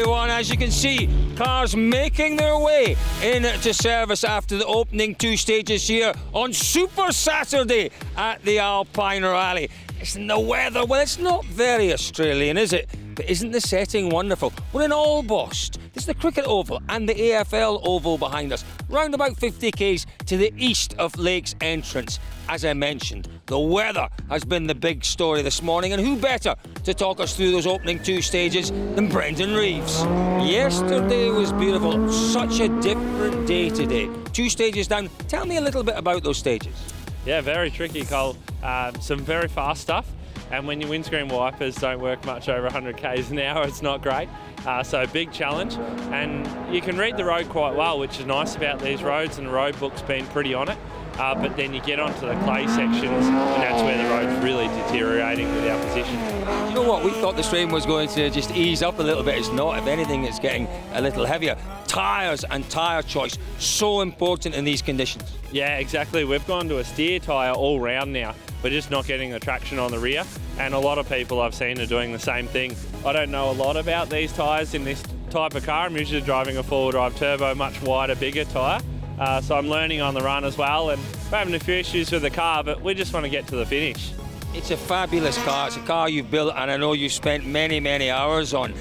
everyone. As you can see, cars making their way into service after the opening 2 stages here on Super Saturday at the Alpine Rally. Isn't the weather? Well, it's not very Australian, is it? But isn't the setting wonderful? We're in Orbost. This is the cricket oval and the AFL oval behind us, round about 50 k's to the east of Lake's entrance. As I mentioned, the weather has been the big story this morning, and who better to talk us through those opening 2 stages than Brendan Reeves? Yesterday was beautiful, such a different day today. 2 stages down. Tell me a little bit about those stages. Yeah, very tricky, Cole. Some very fast stuff, and when your windscreen wipers don't work much over 100 k's an hour, it's not great. So big challenge, and you can read the road quite well, which is nice about these roads, and the road book's been pretty on it. But then you get onto the clay sections, and that's where the road's really deteriorating with our position. You know what? We thought the strain was going to just ease up a little bit. It's not. If anything, it's getting a little heavier. Tyres and tyre choice, so important in these conditions. Yeah, exactly. We've gone to a steer tyre all round now. We're just not getting the traction on the rear, and a lot of people I've seen are doing the same thing. I don't know a lot about these tyres in this type of car. I'm usually driving a 4-wheel-drive turbo, much wider, bigger tyre. So I'm learning on the run as well, and we're having a few issues with the car, but we just want to get to the finish. It's a fabulous car. It's a car you've built, and I know you've spent many, many hours on.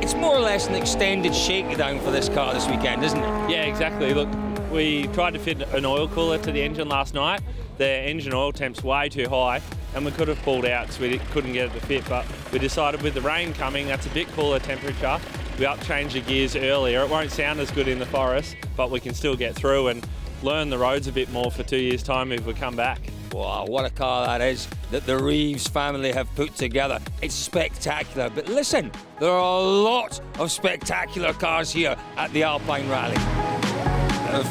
It's more or less an extended shakedown for this car this weekend, isn't it? Yeah, exactly. Look, we tried to fit an oil cooler to the engine last night. The engine oil temp's way too high, and we could have pulled out because we couldn't get it to fit, but we decided with the rain coming, that's a bit cooler temperature. We up-changed the gears earlier. It won't sound as good in the forest, but we can still get through and learn the roads a bit more for 2 years' time if we come back. Wow, what a car that is that the Reeves family have put together. It's spectacular. But listen, there are a lot of spectacular cars here at the Alpine Rally.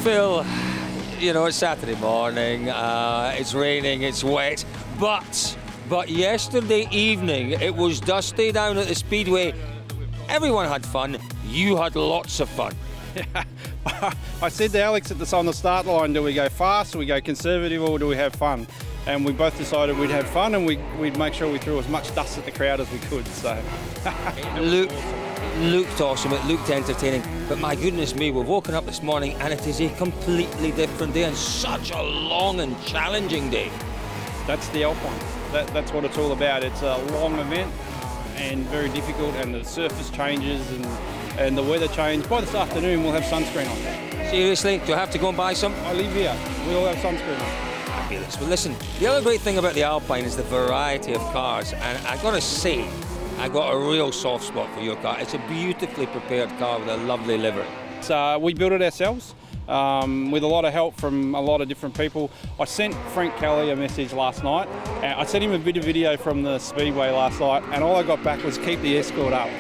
Phil, you know, it's Saturday morning, it's raining, it's wet, but yesterday evening it was dusty down at the Speedway. Everyone had fun. You had lots of fun. Yeah. I said to Alex on the start line, do we go fast, do we go conservative, or do we have fun? And we both decided we'd have fun, and we'd make sure we threw as much dust at the crowd as we could. So it looked awesome, it looked entertaining, but my goodness me, we've woken up this morning and it is a completely different day and such a long and challenging day. That's the Alpine. That's what it's all about. It's a long event and very difficult, and the surface changes and the weather changes. By this afternoon we'll have sunscreen on. Seriously? Do I have to go and buy some? I live here. We all have sunscreen on. Fabulous. Well, listen, the other great thing about the Alpine is the variety of cars, and I got to say, I got a real soft spot for your car. It's a beautifully prepared car with a lovely livery. So we built it ourselves with a lot of help from a lot of different people. I sent Frank Kelly a message last night. I sent him a bit of video from the Speedway last night, and all I got back was keep the escort up.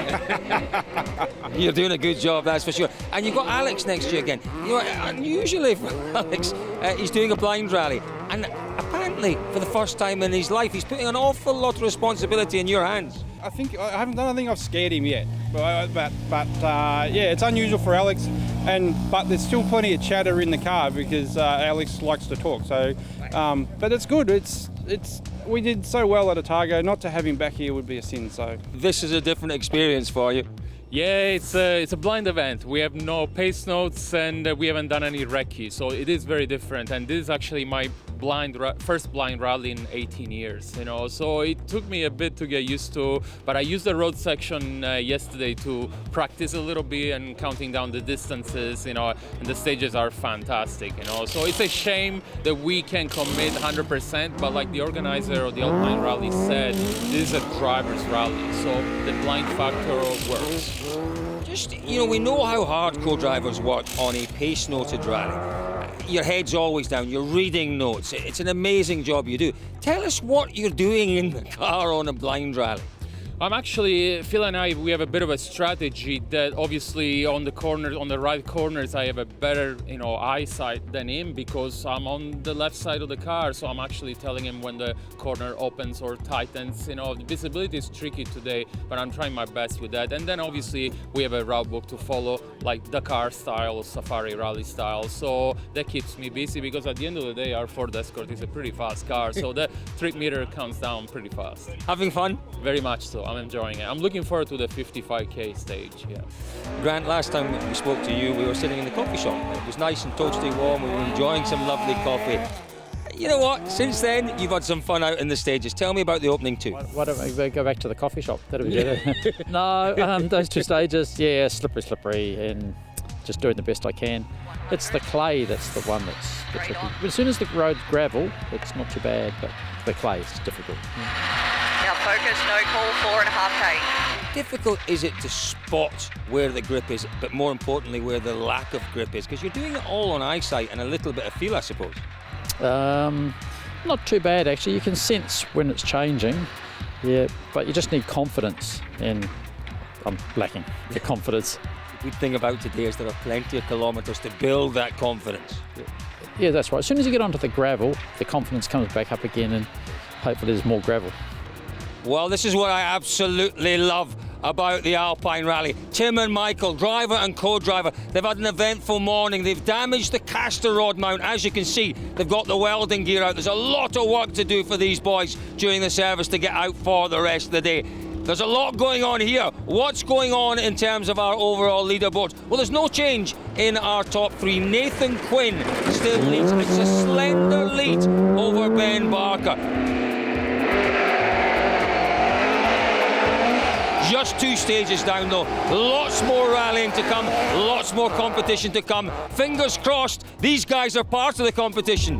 You're doing a good job, that's for sure. And you've got Alex next to you again. You know, unusually for Alex, he's doing a blind rally, and apparently for the first time in his life, he's putting an awful lot of responsibility in your hands. I don't think I've scared him yet, but yeah, it's unusual for Alex, but there's still plenty of chatter in the car because Alex likes to talk. So, but it's good. We did so well at Otago. Not to have him back here would be a sin. So this is a different experience for you. Yeah, it's a blind event. We have no pace notes, and we haven't done any recce, so it is very different. And this is actually my first blind rally in 18 years, you know. So it took me a bit to get used to, but I used the road section yesterday to practice a little bit and counting down the distances, you know. And the stages are fantastic, you know. So it's a shame that we can commit 100%, but like the organizer of the Alpine Rally said, this is a driver's rally, so the blind factor works. Just, you know, we know how hard co-drivers work on a pace-noted rally. Your head's always down, you're reading notes. It's an amazing job you do. Tell us what you're doing in the car on a blind rally. I'm actually, Phil and I, we have a bit of a strategy that obviously on the corners, on the right corners, I have a better, you know, eyesight than him because I'm on the left side of the car. So I'm actually telling him when the corner opens or tightens. You know, the visibility is tricky today, but I'm trying my best with that. And then obviously we have a route book to follow, like Dakar style, Safari Rally style. So that keeps me busy because at the end of the day, our Ford Escort is a pretty fast car. So the trip meter comes down pretty fast. Having fun? Very much so. I'm enjoying it. I'm looking forward to the 55k stage. Yeah. Grant, last time we spoke to you, we were sitting in the coffee shop. It was nice and toasty warm. We were enjoying some lovely coffee. You know what? Since then, you've had some fun out in the stages. Tell me about the opening two. Why don't we go back to the coffee shop? That'll be better. No, those two stages, yeah, slippery, and just doing the best I can. It's the clay that's the one that's the tricky. As soon as the road's gravel, it's not too bad, but the clay is difficult. Now focus, no call, 4.5k. Difficult is it to spot where the grip is, but more importantly, where the lack of grip is? Because you're doing it all on eyesight and a little bit of feel, I suppose. Not too bad actually. You can sense when it's changing, yeah, but you just need confidence, and I'm lacking the confidence. The good thing about today is there are plenty of kilometres to build that confidence. Yeah, that's right. As soon as you get onto the gravel, the confidence comes back up again, and hopefully there's more gravel. Well, this is what I absolutely love about the Alpine Rally. Tim and Michael, driver and co-driver, they've had an eventful morning. They've damaged the caster rod mount. As you can see, they've got the welding gear out. There's a lot of work to do for these boys during the service to get out for the rest of the day. There's a lot going on here. What's going on in terms of our overall leaderboard? Well, there's no change in our top three. Nathan Quinn still leads. It's a slender lead over Ben Barker. Just 2 stages down though. Lots more rallying to come, lots more competition to come. Fingers crossed, these guys are part of the competition.